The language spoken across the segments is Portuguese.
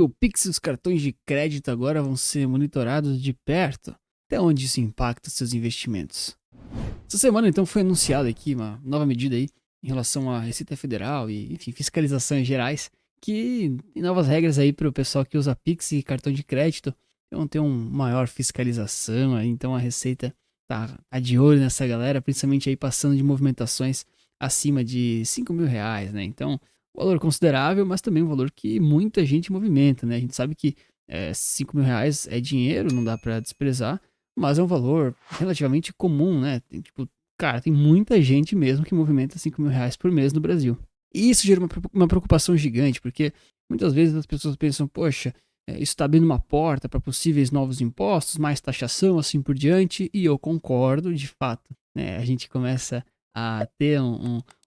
o Pix e os cartões de crédito agora vão ser monitorados de perto. Até onde isso impacta seus investimentos? Essa semana, então, foi anunciada aqui uma nova medida aí em relação à Receita Federal e, enfim, fiscalizações gerais, que tem novas regras aí para o pessoal que usa Pix e cartão de crédito. Vão ter uma maior fiscalização aí, então a Receita tá de olho nessa galera, principalmente aí passando de movimentações acima de R$ 5.000, né? Então, um valor considerável, mas também um valor que muita gente movimenta, né? A gente sabe que R$ 5.000 é dinheiro, não dá para desprezar, mas é um valor relativamente comum, né? Tipo, cara, tem muita gente mesmo que movimenta R$ 5.000 por mês no Brasil. E isso gera uma preocupação gigante, porque muitas vezes as pessoas pensam, poxa, isso está abrindo uma porta para possíveis novos impostos, mais taxação, assim por diante, e eu concordo, de fato, né? A gente começa a ter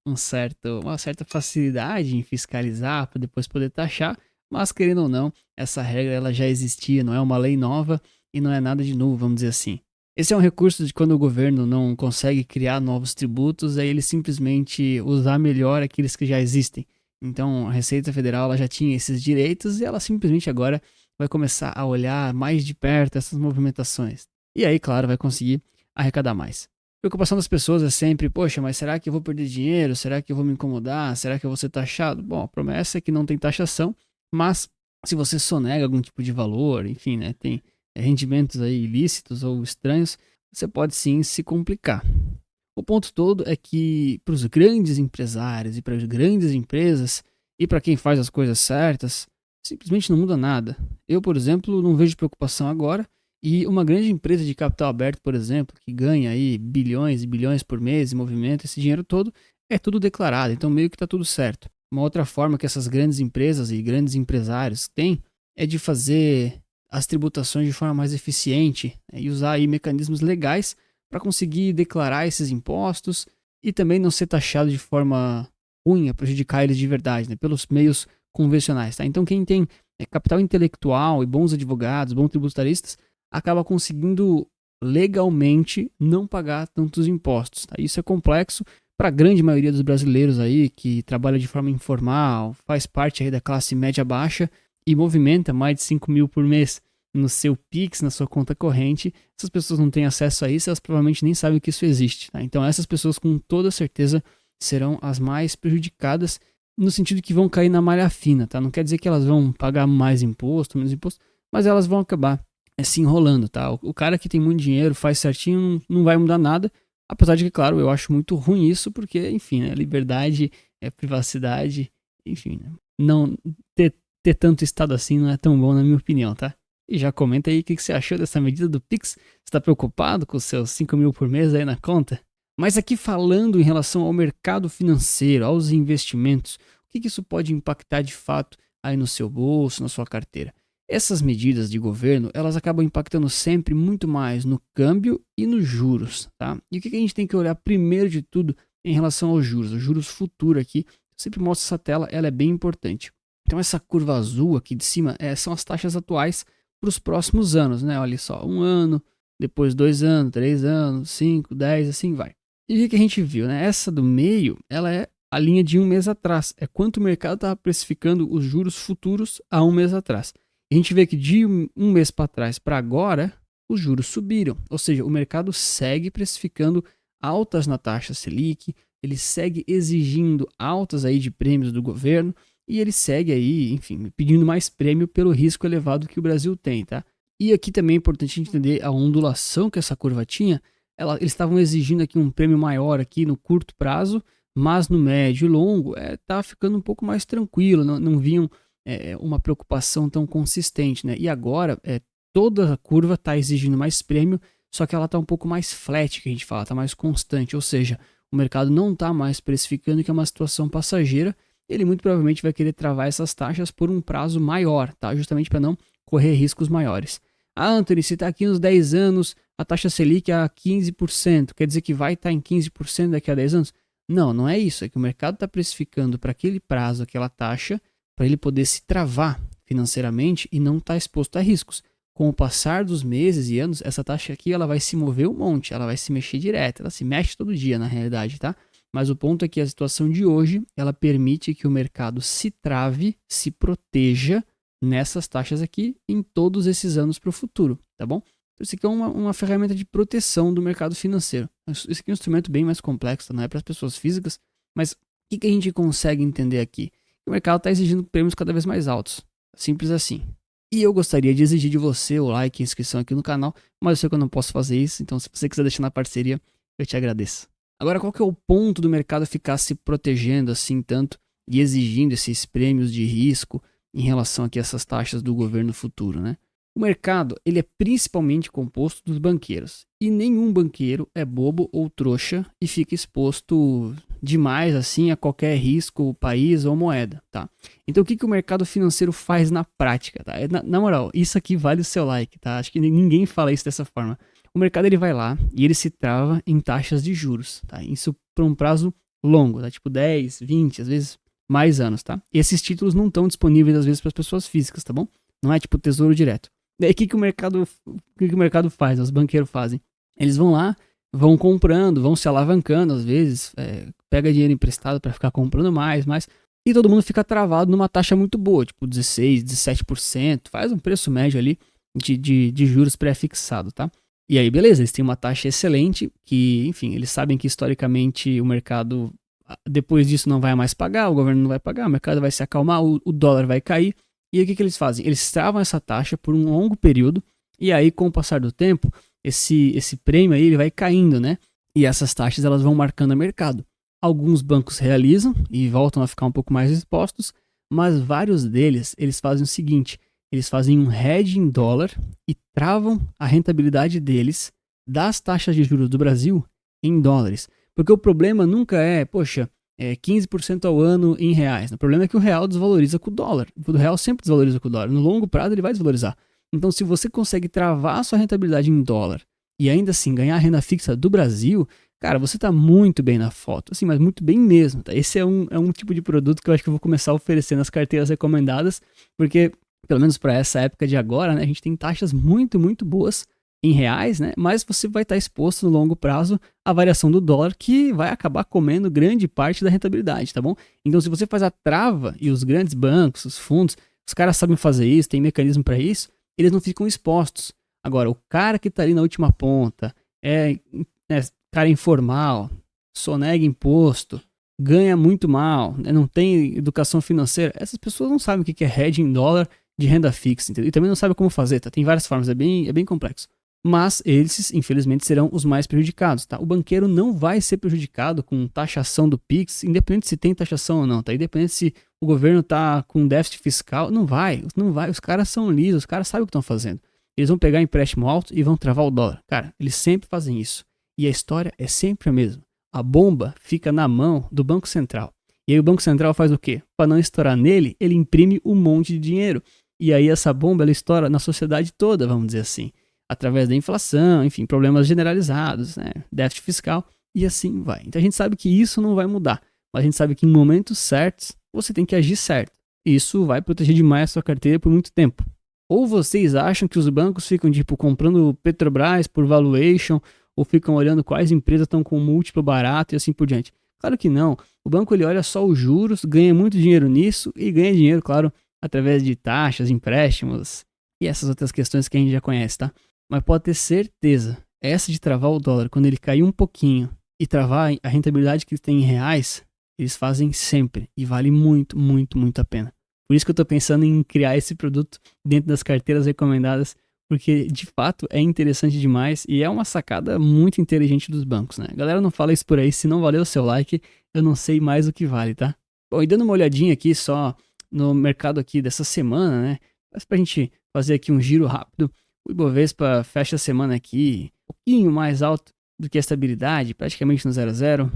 uma certa facilidade em fiscalizar para depois poder taxar, mas querendo ou não, essa regra ela já existia, não é uma lei nova e não é nada de novo, vamos dizer assim. Esse é um recurso de quando o governo não consegue criar novos tributos, aí ele simplesmente usar melhor aqueles que já existem. Então a Receita Federal ela já tinha esses direitos e ela simplesmente agora vai começar a olhar mais de perto essas movimentações. E aí, claro, vai conseguir arrecadar mais. A preocupação das pessoas é sempre, poxa, mas será que eu vou perder dinheiro? Será que eu vou me incomodar? Será que eu vou ser taxado? Bom, a promessa é que não tem taxação, mas se você sonega algum tipo de valor, enfim, né, tem rendimentos aí ilícitos ou estranhos, você pode sim se complicar. O ponto todo é que para os grandes empresários e para as grandes empresas e para quem faz as coisas certas, simplesmente não muda nada. Eu, por exemplo, não vejo preocupação agora e uma grande empresa de capital aberto, por exemplo, que ganha aí bilhões e bilhões por mês e movimenta esse dinheiro todo, é tudo declarado, então meio que está tudo certo. Uma outra forma que essas grandes empresas e grandes empresários têm é de fazer as tributações de forma mais eficiente, né, e usar aí mecanismos legais para conseguir declarar esses impostos e também não ser taxado de forma ruim, a prejudicar eles de verdade, né, pelos meios convencionais. Tá? Então quem tem capital intelectual e bons advogados, bons tributaristas, acaba conseguindo legalmente não pagar tantos impostos. Tá? Isso é complexo para a grande maioria dos brasileiros aí que trabalha de forma informal, faz parte aí da classe média baixa e movimenta mais de 5.000 por mês no seu Pix, na sua conta corrente. Essas pessoas não têm acesso a isso, elas provavelmente nem sabem que isso existe. Tá? Então essas pessoas com toda certeza serão as mais prejudicadas no sentido que vão cair na malha fina. Tá? Não quer dizer que elas vão pagar mais imposto, menos imposto, mas elas vão acabar se enrolando. Tá? O cara que tem muito dinheiro, faz certinho, não vai mudar nada. Apesar de que, claro, eu acho muito ruim isso, porque, enfim, né, liberdade, privacidade, enfim, né, não ter tanto Estado assim não é tão bom na minha opinião, tá? E já comenta aí o que você achou dessa medida do Pix. Você está preocupado com os seus 5.000 por mês aí na conta? Mas aqui falando em relação ao mercado financeiro, aos investimentos, o que isso pode impactar de fato aí no seu bolso, na sua carteira? Essas medidas de governo, elas acabam impactando sempre muito mais no câmbio e nos juros, tá? E o que a gente tem que olhar primeiro de tudo em relação aos juros? Os juros futuros aqui, eu sempre mostro essa tela, ela é bem importante. Então essa curva azul aqui de cima são as taxas atuais para os próximos anos, né? Olha só, 1 ano, depois 2 anos, 3 anos, 5, 10, assim vai. E o que a gente viu, né? Essa do meio, ela é a linha de 1 mês atrás. É quanto o mercado estava precificando os juros futuros há 1 mês atrás. A gente vê que de um mês para trás para agora, os juros subiram. Ou seja, o mercado segue precificando altas na taxa Selic, ele segue exigindo altas aí de prêmios do governo e ele segue aí, enfim, pedindo mais prêmio pelo risco elevado que o Brasil tem, tá? E aqui também é importante entender a ondulação que essa curva tinha. Eles estavam exigindo aqui um prêmio maior aqui no curto prazo, mas no médio e longo tá ficando um pouco mais tranquilo, não vinham uma preocupação tão consistente, né? E agora toda a curva está exigindo mais prêmio, só que ela está um pouco mais flat, que a gente fala, está mais constante, ou seja, o mercado não está mais precificando que é uma situação passageira, ele muito provavelmente vai querer travar essas taxas por um prazo maior, tá? Justamente para não correr riscos maiores. Ah, Anthony, se está aqui nos 10 anos, a taxa Selic é a 15%, quer dizer que vai estar em 15% daqui a 10 anos? Não, não é isso, é que o mercado está precificando para aquele prazo, aquela taxa, para ele poder se travar financeiramente e não estar exposto a riscos. Com o passar dos meses e anos, essa taxa aqui ela vai se mover um monte, ela vai se mexer direto, ela se mexe todo dia na realidade, tá? Mas o ponto é que a situação de hoje, ela permite que o mercado se trave, se proteja nessas taxas aqui em todos esses anos para o futuro, tá bom? Então, isso aqui é uma ferramenta de proteção do mercado financeiro. Isso aqui é um instrumento bem mais complexo, não é para as pessoas físicas, mas o que a gente consegue entender aqui? O mercado está exigindo prêmios cada vez mais altos, simples assim. E eu gostaria de exigir de você o like e a inscrição aqui no canal, mas eu sei que eu não posso fazer isso, então se você quiser deixar na parceria, eu te agradeço. Agora, qual que é o ponto do mercado ficar se protegendo assim tanto e exigindo esses prêmios de risco em relação aqui a essas taxas do governo futuro, né? O mercado, ele é principalmente composto dos banqueiros, e nenhum banqueiro é bobo ou trouxa e fica exposto demais assim a qualquer risco, país ou moeda, tá? Então o que o mercado financeiro faz na prática, tá? Na moral, isso aqui vale o seu like, tá? Acho que ninguém fala isso dessa forma. O mercado ele vai lá e ele se trava em taxas de juros, tá? Isso por um prazo longo, tá? Tipo 10, 20, às vezes mais anos, tá? E esses títulos não estão disponíveis às vezes para as pessoas físicas, tá bom? Não é tipo tesouro direto. Daí o que o mercado faz, os banqueiros fazem? Eles vão lá, vão comprando, vão se alavancando às vezes, pega dinheiro emprestado para ficar comprando mais, e todo mundo fica travado numa taxa muito boa, tipo 16, 17%, faz um preço médio ali de juros pré-fixado, tá? E aí, beleza, eles têm uma taxa excelente, que, enfim, eles sabem que historicamente o mercado, depois disso, não vai mais pagar, o governo não vai pagar, o mercado vai se acalmar, o dólar vai cair. E aí, o que eles fazem? Eles travam essa taxa por um longo período, e aí, com o passar do tempo, esse prêmio aí ele vai caindo, né? E essas taxas elas vão marcando o mercado. Alguns bancos realizam e voltam a ficar um pouco mais expostos, mas vários deles, eles fazem o seguinte: eles fazem um hedge em dólar e travam a rentabilidade deles das taxas de juros do Brasil em dólares. Porque o problema nunca é, 15% ao ano em reais. O problema é que o real desvaloriza com o dólar. O real sempre desvaloriza com o dólar. No longo prazo ele vai desvalorizar. Então se você consegue travar a sua rentabilidade em dólar e ainda assim ganhar a renda fixa do Brasil, cara, você está muito bem na foto. Assim, mas muito bem mesmo. Tá? Esse é um tipo de produto que eu acho que eu vou começar a oferecer nas carteiras recomendadas, porque pelo menos para essa época de agora, né, a gente tem taxas muito, muito boas em reais, né, mas você vai estar exposto no longo prazo à variação do dólar, que vai acabar comendo grande parte da rentabilidade, tá bom? Então, se você faz a trava e os grandes bancos, os fundos, os caras sabem fazer isso, tem mecanismo para isso, eles não ficam expostos. Agora, o cara que está ali na última ponta, cara informal, sonega imposto, ganha muito mal, né, não tem educação financeira, essas pessoas não sabem o que é hedge em dólar de renda fixa, entendeu? E também não sabe como fazer, tá? Tem várias formas, é bem complexo. Mas eles, infelizmente, serão os mais prejudicados, tá? O banqueiro não vai ser prejudicado com taxação do Pix, independente se tem taxação ou não, tá? Independente se o governo tá com déficit fiscal, não vai. Os caras são lisos, os caras sabem o que estão fazendo. Eles vão pegar empréstimo alto e vão travar o dólar. Cara, eles sempre fazem isso. E a história é sempre a mesma. A bomba fica na mão do Banco Central. E aí o Banco Central faz o quê? Para não estourar nele, ele imprime um monte de dinheiro. E aí essa bomba ela estoura na sociedade toda, vamos dizer assim, através da inflação, enfim, problemas generalizados, né, déficit fiscal e assim vai. Então a gente sabe que isso não vai mudar, mas a gente sabe que em momentos certos você tem que agir certo. E isso vai proteger demais a sua carteira por muito tempo. Ou vocês acham que os bancos ficam tipo comprando Petrobras por valuation ou ficam olhando quais empresas estão com múltiplo barato e assim por diante? Claro que não. O banco ele olha só os juros, ganha muito dinheiro nisso e ganha dinheiro, claro, através de taxas, empréstimos e essas outras questões que a gente já conhece, tá? Mas pode ter certeza, essa de travar o dólar, quando ele cair um pouquinho e travar a rentabilidade que eles têm em reais, eles fazem sempre e vale muito, muito, muito a pena. Por isso que eu tô pensando em criar esse produto dentro das carteiras recomendadas, porque de fato é interessante demais e é uma sacada muito inteligente dos bancos, né? A galera não fala isso por aí, se não valeu o seu like, eu não sei mais o que vale, tá? Bom, e dando uma olhadinha aqui só no mercado aqui dessa semana, né? Mas pra gente fazer aqui um giro rápido, o Ibovespa fecha a semana aqui um pouquinho mais alto do que a estabilidade, praticamente no 0 a 0.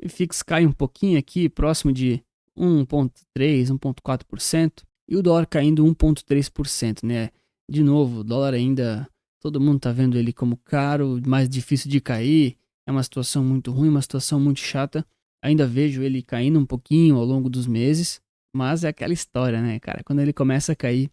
O IFIX cai um pouquinho aqui, próximo de 1,3%, 1,4%. E o dólar caindo 1,3%, né? De novo, o dólar ainda, todo mundo tá vendo ele como caro, mais difícil de cair. É uma situação muito ruim, uma situação muito chata. Ainda vejo ele caindo um pouquinho ao longo dos meses. Mas é aquela história, né, cara? Quando ele começa a cair,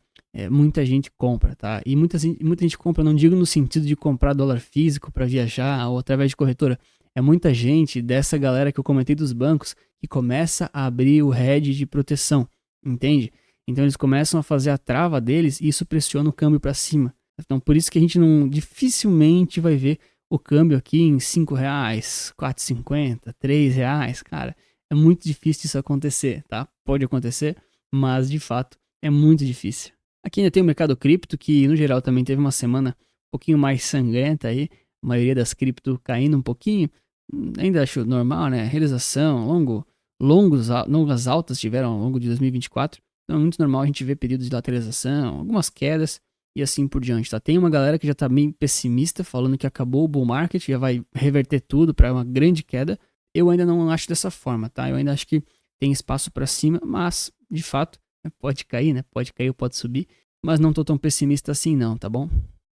muita gente compra, tá? E muita gente compra, não digo no sentido de comprar dólar físico para viajar ou através de corretora. É muita gente dessa galera que eu comentei dos bancos que começa a abrir o hedge de proteção, entende? Então eles começam a fazer a trava deles e isso pressiona o câmbio para cima. Então por isso que a gente não dificilmente vai ver o câmbio aqui em R$5, R$4,50, R$3, cara. É muito difícil isso acontecer, tá? Pode acontecer, mas de fato é muito difícil. Aqui ainda tem o mercado cripto, que no geral também teve uma semana um pouquinho mais sangrenta aí. A maioria das cripto caindo um pouquinho. Ainda acho normal, né? Realização, longas altas tiveram ao longo de 2024. Então é muito normal a gente ver períodos de lateralização, algumas quedas e assim por diante, tá? Tem uma galera que já tá bem pessimista, falando que acabou o bull market, já vai reverter tudo para uma grande queda. Eu ainda não acho dessa forma, tá? Eu ainda acho que tem espaço para cima, mas de fato pode cair, né? Pode cair ou pode subir, mas não tô tão pessimista assim não, tá bom?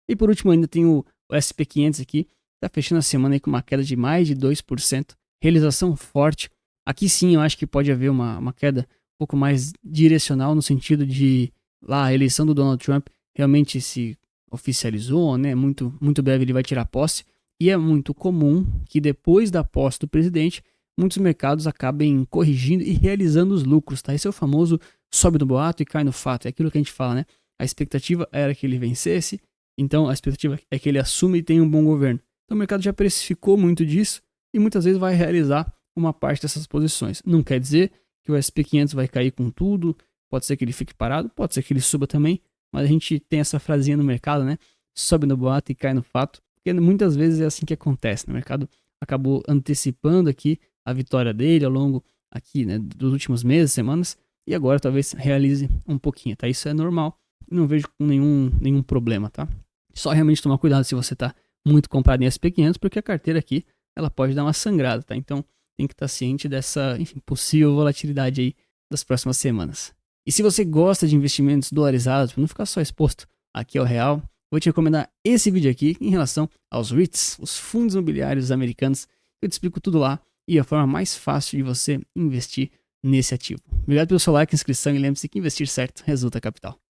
E por último ainda tem o SP500 aqui, tá fechando a semana aí com uma queda de mais de 2%, realização forte. Aqui sim eu acho que pode haver uma queda um pouco mais direcional, no sentido de lá a eleição do Donald Trump realmente se oficializou, né? Muito breve ele vai tirar posse, e é muito comum que depois da posse do presidente, muitos mercados acabem corrigindo e realizando os lucros, tá? Esse é o famoso sobe no boato e cai no fato, é aquilo que a gente fala, né? A expectativa era que ele vencesse, então a expectativa é que ele assuma e tenha um bom governo. Então o mercado já precificou muito disso e muitas vezes vai realizar uma parte dessas posições. Não quer dizer que o SP500 vai cair com tudo, pode ser que ele fique parado, pode ser que ele suba também, mas a gente tem essa frasinha no mercado, né? Sobe no boato e cai no fato, porque muitas vezes é assim que acontece, né? O mercado acabou antecipando aqui a vitória dele ao longo aqui, né, dos últimos meses, semanas, e agora talvez realize um pouquinho, tá? Isso é normal, não vejo nenhum problema, tá? Só realmente tomar cuidado se você tá muito comprado em SP500, porque a carteira aqui, ela pode dar uma sangrada, tá? Então tem que estar ciente dessa, enfim, possível volatilidade aí das próximas semanas. E se você gosta de investimentos dolarizados, para não ficar só exposto aqui ao real, vou te recomendar esse vídeo aqui em relação aos REITs, os fundos imobiliários americanos. Eu te explico tudo lá e a forma mais fácil de você investir nesse ativo. Obrigado pelo seu like, inscrição e lembre-se que investir certo resulta capital.